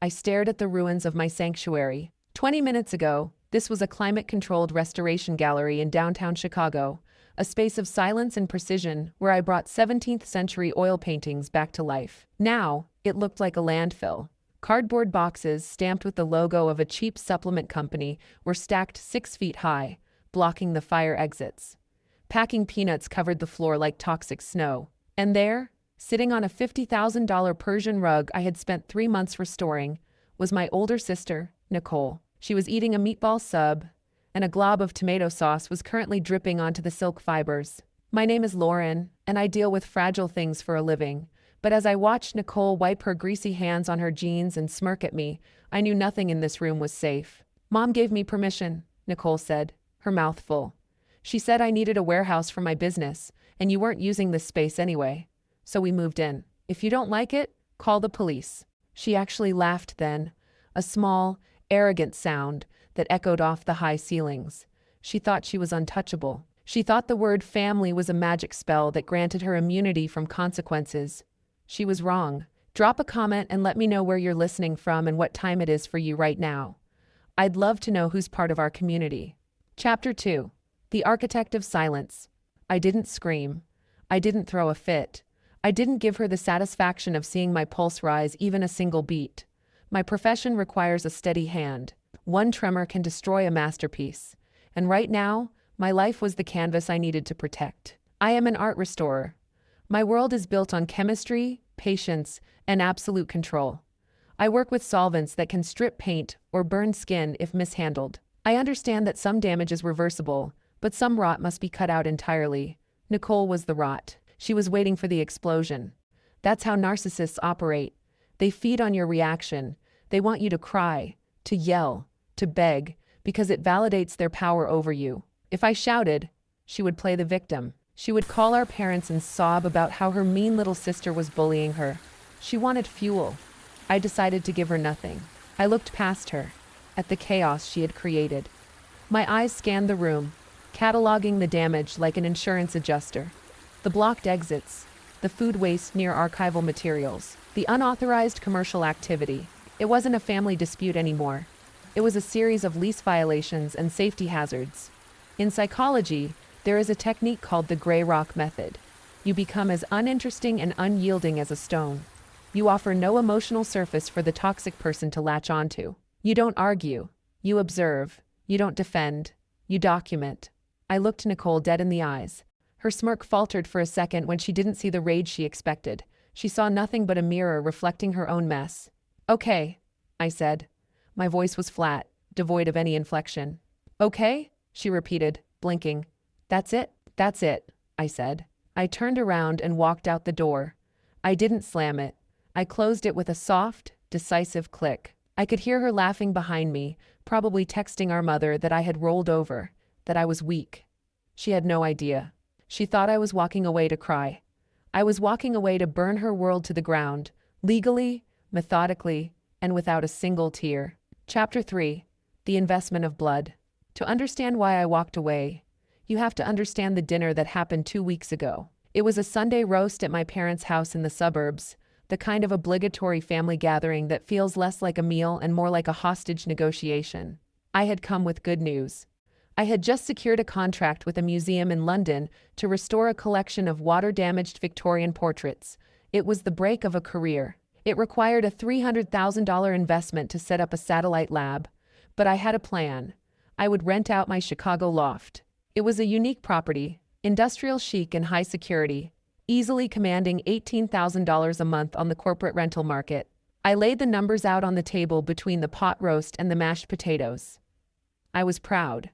I stared at the ruins of my sanctuary. 20 minutes ago, this was a climate-controlled restoration gallery in downtown Chicago, a space of silence and precision where I brought 17th-century oil paintings back to life. Now, it looked like a landfill. Cardboard boxes stamped with the logo of a cheap supplement company were stacked 6 feet high, blocking the fire exits. Packing peanuts covered the floor like toxic snow. And there, sitting on a $50,000 Persian rug I had spent 3 months restoring, was my older sister, Nicole. She was eating a meatball sub, and a glob of tomato sauce was currently dripping onto the silk fibers. My name is Lauren, and I deal with fragile things for a living. But as I watched Nicole wipe her greasy hands on her jeans and smirk at me, I knew nothing in this room was safe. "Mom gave me permission," Nicole said, her mouth full. "She said I needed a warehouse for my business, and you weren't using this space anyway. So we moved in. If you don't like it, call the police." She actually laughed then, a small, arrogant sound that echoed off the high ceilings. She thought she was untouchable. She thought the word family was a magic spell that granted her immunity from consequences. She was wrong. Drop a comment and let me know where you're listening from and what time it is for you right now. I'd love to know who's part of our community. Chapter 2. The Architect of Silence. I didn't scream. I didn't throw a fit. I didn't give her the satisfaction of seeing my pulse rise even a single beat. My profession requires a steady hand. One tremor can destroy a masterpiece. And right now, my life was the canvas I needed to protect. I am an art restorer. My world is built on chemistry, patience, and absolute control. I work with solvents that can strip paint or burn skin if mishandled. I understand that some damage is reversible, but some rot must be cut out entirely. Nicole was the rot. She was waiting for the explosion. That's how narcissists operate. They feed on your reaction. They want you to cry, to yell, to beg, because it validates their power over you. If I shouted, she would play the victim. She would call our parents and sob about how her mean little sister was bullying her. She wanted fuel. I decided to give her nothing. I looked past her, at the chaos she had created. My eyes scanned the room, cataloging the damage like an insurance adjuster. The blocked exits, the food waste near archival materials, the unauthorized commercial activity. It wasn't a family dispute anymore. It was a series of lease violations and safety hazards. In psychology, there is a technique called the gray rock method. You become as uninteresting and unyielding as a stone. You offer no emotional surface for the toxic person to latch onto. You don't argue. You observe. You don't defend. You document. I looked Nicole dead in the eyes. Her smirk faltered for a second when she didn't see the rage she expected. She saw nothing but a mirror reflecting her own mess. "Okay," I said. My voice was flat, devoid of any inflection. "Okay?" she repeated, blinking. "That's it?" "That's it," I said. I turned around and walked out the door. I didn't slam it. I closed it with a soft, decisive click. I could hear her laughing behind me, probably texting our mother that I had rolled over, that I was weak. She had no idea. She thought I was walking away to cry. I was walking away to burn her world to the ground, legally, methodically, and without a single tear. Chapter 3. The Investment of Blood. To understand why I walked away, you have to understand the dinner that happened 2 weeks ago. It was a Sunday roast at my parents' house in the suburbs, the kind of obligatory family gathering that feels less like a meal and more like a hostage negotiation. I had come with good news. I had just secured a contract with a museum in London to restore a collection of water-damaged Victorian portraits. It was the break of a career. It required a $300,000 investment to set up a satellite lab, but I had a plan. I would rent out my Chicago loft. It was a unique property, industrial chic and high security, easily commanding $18,000 a month on the corporate rental market. I laid the numbers out on the table between the pot roast and the mashed potatoes. I was proud.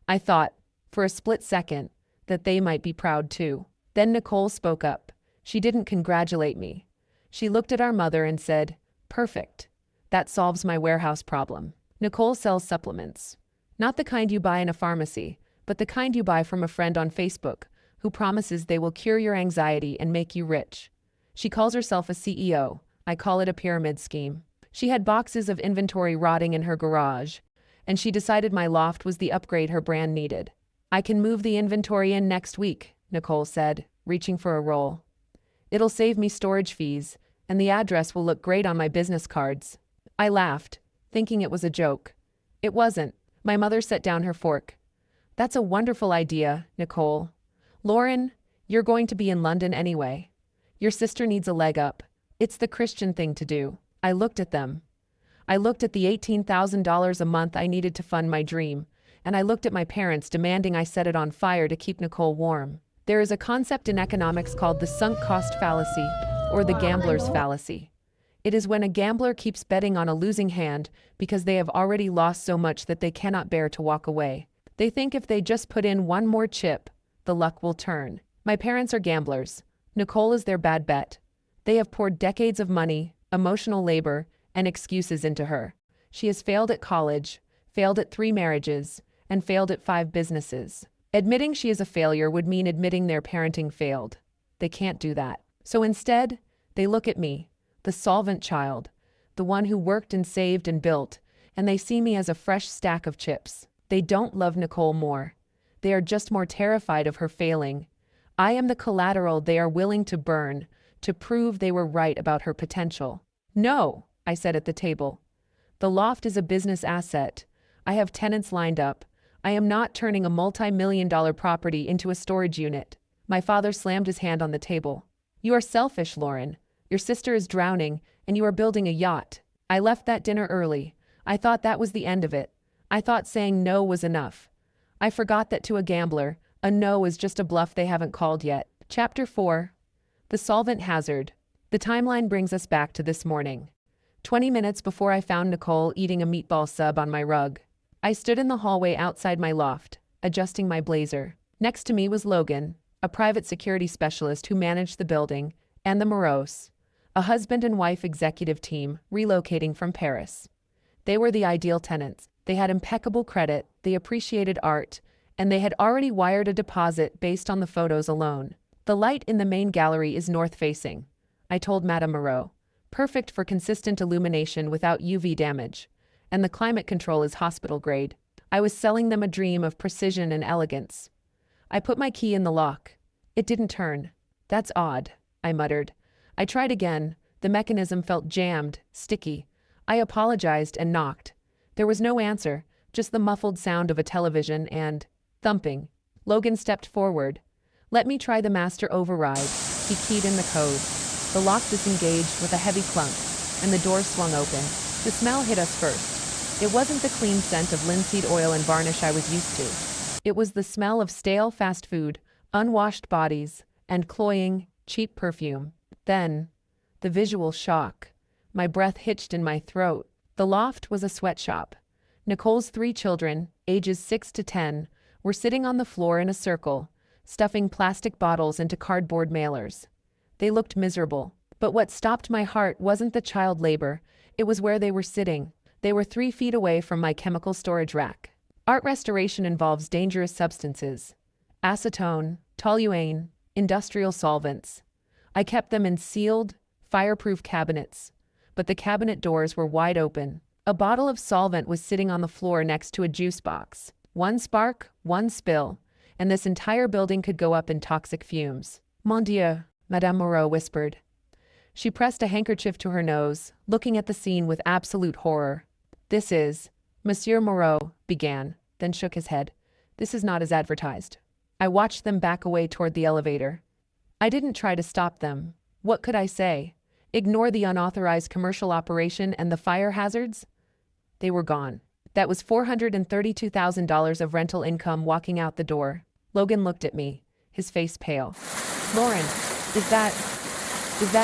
I thought, for a split second, that they might be proud too. Then Nicole spoke up. She didn't congratulate me. She looked at our mother and said, "Perfect. That solves my warehouse problem." Nicole sells supplements. Not the kind you buy in a pharmacy, but the kind you buy from a friend on Facebook, who promises they will cure your anxiety and make you rich. She calls herself a CEO. I call it a pyramid scheme. She had boxes of inventory rotting in her garage, and she decided my loft was the upgrade her brand needed. "I can move the inventory in next week," Nicole said, reaching for a roll. "It'll save me storage fees, and the address will look great on my business cards." I laughed, thinking it was a joke. It wasn't. My mother set down her fork. That's a wonderful idea, Nicole. Lauren, you're going to be in London anyway. Your sister needs a leg up. It's the Christian thing to do. I looked at them. I looked at the $18,000 a month I needed to fund my dream, and I looked at my parents demanding I set it on fire to keep Nicole warm. There is a concept in economics called the sunk cost fallacy, or the gambler's fallacy. It is when a gambler keeps betting on a losing hand because they have already lost so much that they cannot bear to walk away. They think if they just put in one more chip, the luck will turn. My parents are gamblers. Nicole is their bad bet. They have poured decades of money, emotional labor, and excuses into her. She has failed at college, failed at 3 marriages, and failed at 5 businesses. Admitting she is a failure would mean admitting their parenting failed. They can't do that. So instead, they look at me, the solvent child, the one who worked and saved and built, and they see me as a fresh stack of chips. They don't love Nicole more. They are just more terrified of her failing. I am the collateral they are willing to burn to prove they were right about her potential. No, I said at the table. The loft is a business asset. I have tenants lined up. I am not turning a multi-million-dollar property into a storage unit. My father slammed his hand on the table. You are selfish, Lauren. Your sister is drowning, and you are building a yacht. I left that dinner early. I thought that was the end of it. I thought saying no was enough. I forgot that to a gambler, a no is just a bluff they haven't called yet. Chapter 4. The Solvent Hazard. The timeline brings us back to this morning. 20 minutes before I found Nicole eating a meatball sub on my rug. I stood in the hallway outside my loft, adjusting my blazer. Next to me was Logan, a private security specialist who managed the building, and the Moros, a husband and wife executive team relocating from Paris. They were the ideal tenants. They had impeccable credit, they appreciated art, and they had already wired a deposit based on the photos alone. The light in the main gallery is north-facing, I told Madame Moreau. Perfect for consistent illumination without UV damage. And the climate control is hospital grade. I was selling them a dream of precision and elegance. I put my key in the lock. It didn't turn. That's odd, I muttered. I tried again. The mechanism felt jammed, sticky. I apologized and knocked. There was no answer, just the muffled sound of a television and thumping. Logan stepped forward. Let me try the master override. He keyed in the code. The lock disengaged with a heavy clunk, and the door swung open. The smell hit us first. It wasn't the clean scent of linseed oil and varnish I was used to. It was the smell of stale fast food, unwashed bodies, and cloying, cheap perfume. Then, the visual shock. My breath hitched in my throat. The loft was a sweatshop. Nicole's 3 children, ages 6 to 10, were sitting on the floor in a circle, stuffing plastic bottles into cardboard mailers. They looked miserable. But what stopped my heart wasn't the child labor, it was where they were sitting. They were 3 feet away from my chemical storage rack. Art restoration involves dangerous substances. Acetone, toluene, industrial solvents. I kept them in sealed, fireproof cabinets. But the cabinet doors were wide open. A bottle of solvent was sitting on the floor next to a juice box. One spark, one spill, and this entire building could go up in toxic fumes. Mon Dieu, Madame Moreau whispered. She pressed a handkerchief to her nose, looking at the scene with absolute horror. This is, Monsieur Moreau began, then shook his head. This is not as advertised. I watched them back away toward the elevator. I didn't try to stop them. What could I say? Ignore the unauthorized commercial operation and the fire hazards? They were gone. That was $432,000 of rental income walking out the door. Logan looked at me, his face pale. Lauren, is that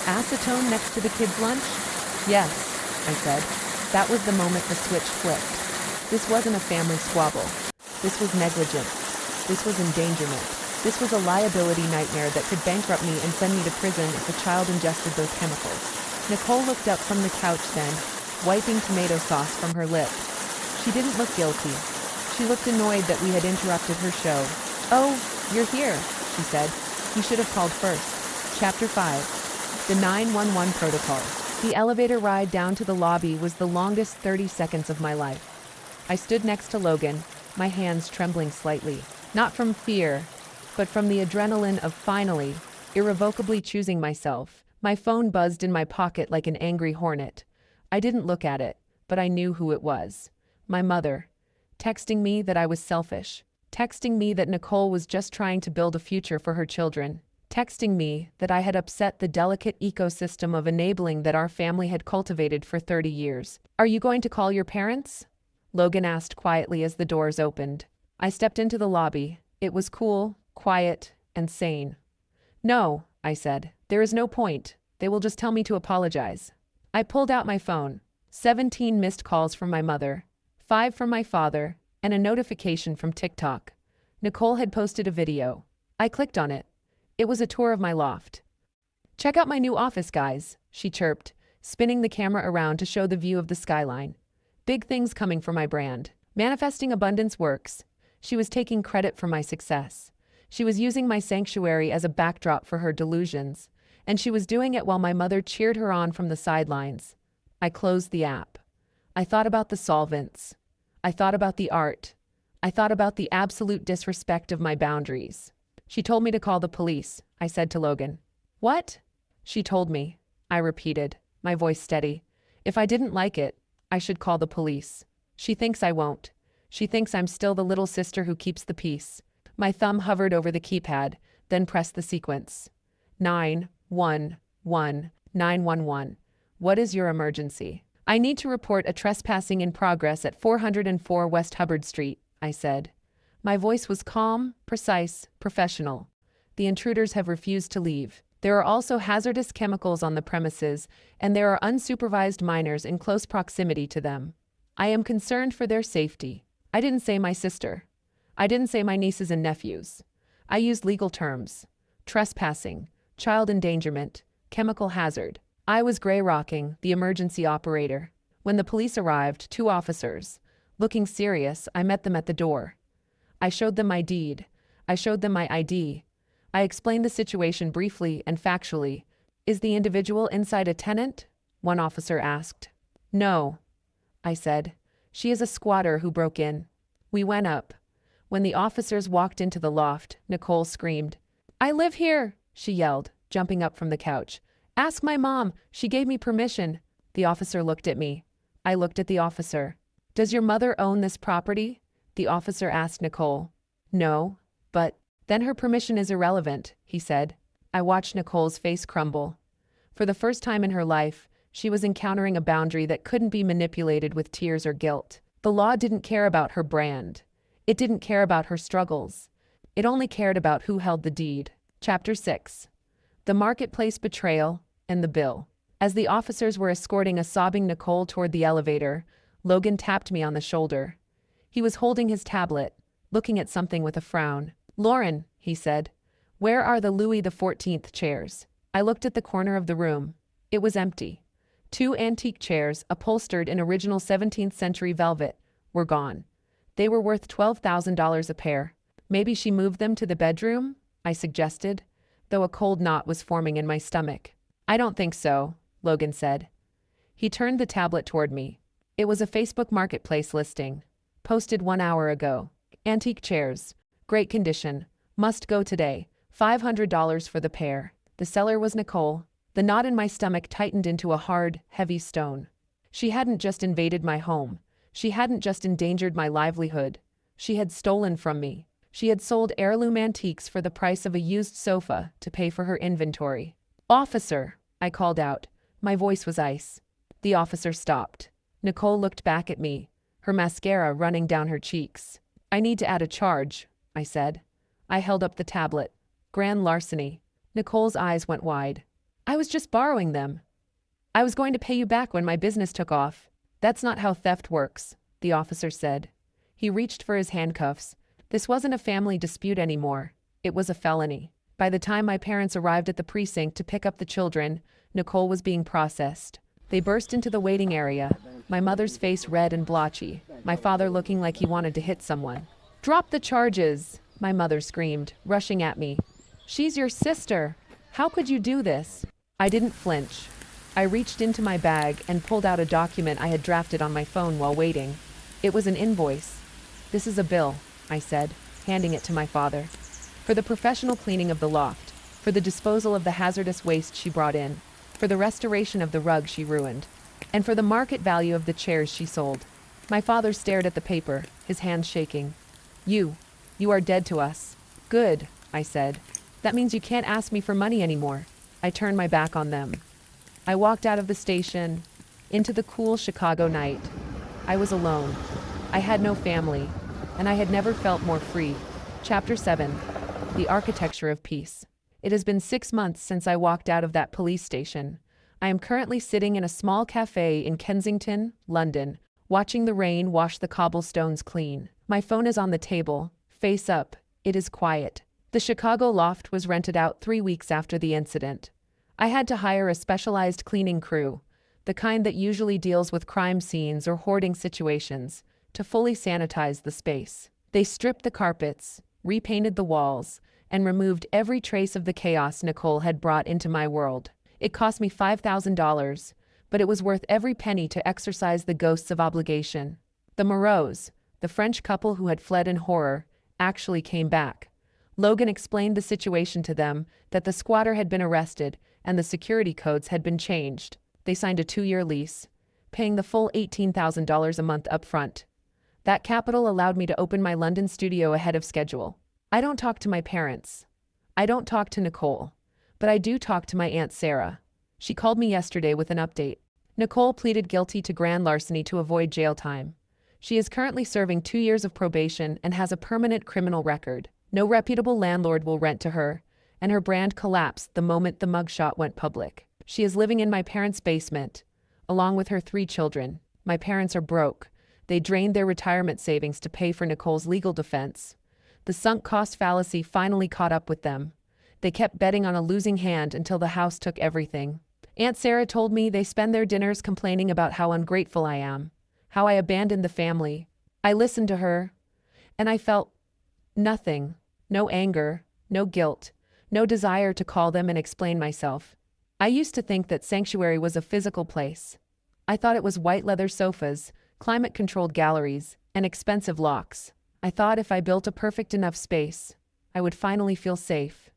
acetone next to the kids' lunch? Yes, I said. That was the moment the switch flipped. This wasn't a family squabble. This was negligence. This was endangerment. This was a liability nightmare that could bankrupt me and send me to prison if a child ingested those chemicals. Nicole looked up from the couch then, wiping tomato sauce from her lip. She didn't look guilty. She looked annoyed that we had interrupted her show. Oh, you're here, she said. You should have called first. Chapter 5. The 911 Protocol. The elevator ride down to the lobby was the longest 30 seconds of my life. I stood next to Logan, my hands trembling slightly. Not from fear, but from the adrenaline of finally, irrevocably choosing myself. My phone buzzed in my pocket like an angry hornet. I didn't look at it, but I knew who it was. My mother. Texting me that I was selfish. Texting me that Nicole was just trying to build a future for her children. Texting me that I had upset the delicate ecosystem of enabling that our family had cultivated for 30 years. "Are you going to call your parents?" Logan asked quietly as the doors opened. I stepped into the lobby. It was cool, quiet, and sane. "No," I said. "There is no point. They will just tell me to apologize." I pulled out my phone. 17 missed calls from my mother, 5 from my father, and a notification from TikTok. Nicole had posted a video. I clicked on it. It was a tour of my loft. "Check out my new office, guys," she chirped, spinning the camera around to show the view of the skyline. "Big things coming for my brand. Manifesting abundance works." She was taking credit for my success. She was using my sanctuary as a backdrop for her delusions, and she was doing it while my mother cheered her on from the sidelines. I closed the app. I thought about the solvents. I thought about the art. I thought about the absolute disrespect of my boundaries. "She told me to call the police," I said to Logan. "What?" "She told me," I repeated, my voice steady. "If I didn't like it, I should call the police. She thinks I won't. She thinks I'm still the little sister who keeps the peace." My thumb hovered over the keypad, then pressed the sequence. 911 911. "What is your emergency?" "I need to report a trespassing in progress at 404 West Hubbard Street," I said. My voice was calm, precise, professional. "The intruders have refused to leave. There are also hazardous chemicals on the premises, and there are unsupervised minors in close proximity to them. I am concerned for their safety." I didn't say my sister. I didn't say my nieces and nephews. I used legal terms. Trespassing, child endangerment, chemical hazard. I was gray-rocking, the emergency operator. When the police arrived, 2 officers. Looking serious, I met them at the door. I showed them my deed. I showed them my ID. I explained the situation briefly and factually. "Is the individual inside a tenant?" one officer asked. "No," I said. "She is a squatter who broke in." We went up. When the officers walked into the loft, Nicole screamed. "I live here," she yelled, jumping up from the couch. "Ask my mom. She gave me permission." The officer looked at me. I looked at the officer. "Does your mother own this property?" the officer asked Nicole. "No, but..." "Then her permission is irrelevant," he said. I watched Nicole's face crumble. For the first time in her life, she was encountering a boundary that couldn't be manipulated with tears or guilt. The law didn't care about her brand. It didn't care about her struggles. It only cared about who held the deed. Chapter 6. The Marketplace Betrayal and the Bill. As the officers were escorting a sobbing Nicole toward the elevator, Logan tapped me on the shoulder. He was holding his tablet, looking at something with a frown. "Lauren," he said, "where are the Louis XIV chairs?" I looked at the corner of the room. It was empty. 2 antique chairs, upholstered in original 17th century velvet, were gone. They were worth $12,000 a pair. "Maybe she moved them to the bedroom?" I suggested, though a cold knot was forming in my stomach. "I don't think so," Logan said. He turned the tablet toward me. It was a Facebook Marketplace listing. Posted 1 hour ago. "Antique chairs. Great condition. Must go today. $500 for the pair." The seller was Nicole. The knot in my stomach tightened into a hard, heavy stone. She hadn't just invaded my home. She hadn't just endangered my livelihood. She had stolen from me. She had sold heirloom antiques for the price of a used sofa to pay for her inventory. "Officer," I called out. My voice was ice. The officer stopped. Nicole looked back at me, her mascara running down her cheeks. "I need to add a charge," I said. I held up the tablet. "Grand larceny." Nicole's eyes went wide. "I was just borrowing them. I was going to pay you back when my business took off." "That's not how theft works," the officer said. He reached for his handcuffs. This wasn't a family dispute anymore. It was a felony. By the time my parents arrived at the precinct to pick up the children, Nicole was being processed. They burst into the waiting area, my mother's face red and blotchy, my father looking like he wanted to hit someone. "Drop the charges," my mother screamed, rushing at me. "She's your sister. How could you do this?" I didn't flinch. I reached into my bag and pulled out a document I had drafted on my phone while waiting. It was an invoice. "This is a bill," I said, handing it to my father. "For the professional cleaning of the loft, for the disposal of the hazardous waste she brought in, for the restoration of the rug she ruined." And for the market value of the chairs she sold. My father stared at the paper, his hands shaking. You are dead to us. Good, I said. That means you can't ask me for money anymore. I turned my back on them. I walked out of the station, into the cool Chicago night. I was alone. I had no family, and I had never felt more free. Chapter 7. The Architecture of Peace. It has been 6 months since I walked out of that police station. I am currently sitting in a small cafe in Kensington, London, watching the rain wash the cobblestones clean. My phone is on the table, face up. It is quiet. The Chicago loft was rented out 3 weeks after the incident. I had to hire a specialized cleaning crew, the kind that usually deals with crime scenes or hoarding situations, to fully sanitize the space. They stripped the carpets, repainted the walls, and removed every trace of the chaos Nicole had brought into my world. It cost me $5,000, but it was worth every penny to exorcise the ghosts of obligation. The Moreaus, the French couple who had fled in horror, actually came back. Logan explained the situation to them, that the squatter had been arrested and the security codes had been changed. They signed a 2-year lease, paying the full $18,000 a month up front. That capital allowed me to open my London studio ahead of schedule. I don't talk to my parents. I don't talk to Nicole. But I do talk to my Aunt Sarah. She called me yesterday with an update. Nicole pleaded guilty to grand larceny to avoid jail time. She is currently serving 2 years of probation and has a permanent criminal record. No reputable landlord will rent to her, and her brand collapsed the moment the mugshot went public. She is living in my parents' basement, along with her 3 children. My parents are broke. They drained their retirement savings to pay for Nicole's legal defense. The sunk cost fallacy finally caught up with them. They kept betting on a losing hand until the house took everything. Aunt Sarah told me they spend their dinners complaining about how ungrateful I am, how I abandoned the family. I listened to her, and I felt nothing. No anger, no guilt, no desire to call them and explain myself. I used to think that sanctuary was a physical place. I thought it was white leather sofas, climate-controlled galleries, and expensive locks. I thought if I built a perfect enough space, I would finally feel safe.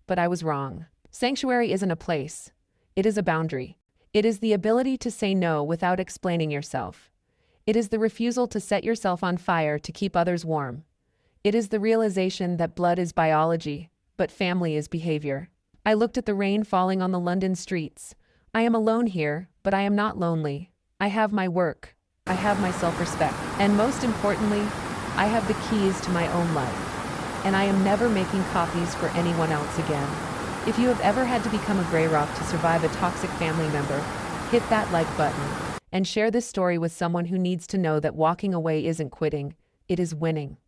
But I was wrong. Sanctuary isn't a place. It is a boundary. It is the ability to say no without explaining yourself. It is the refusal to set yourself on fire to keep others warm. It is the realization that blood is biology, but family is behavior. I looked at the rain falling on the London streets. I am alone here, but I am not lonely. I have my work. I have my self-respect. And most importantly, I have the keys to my own life. And I am never making copies for anyone else again. If you have ever had to become a gray rock to survive a toxic family member, hit that like button and share this story with someone who needs to know that walking away isn't quitting, it is winning.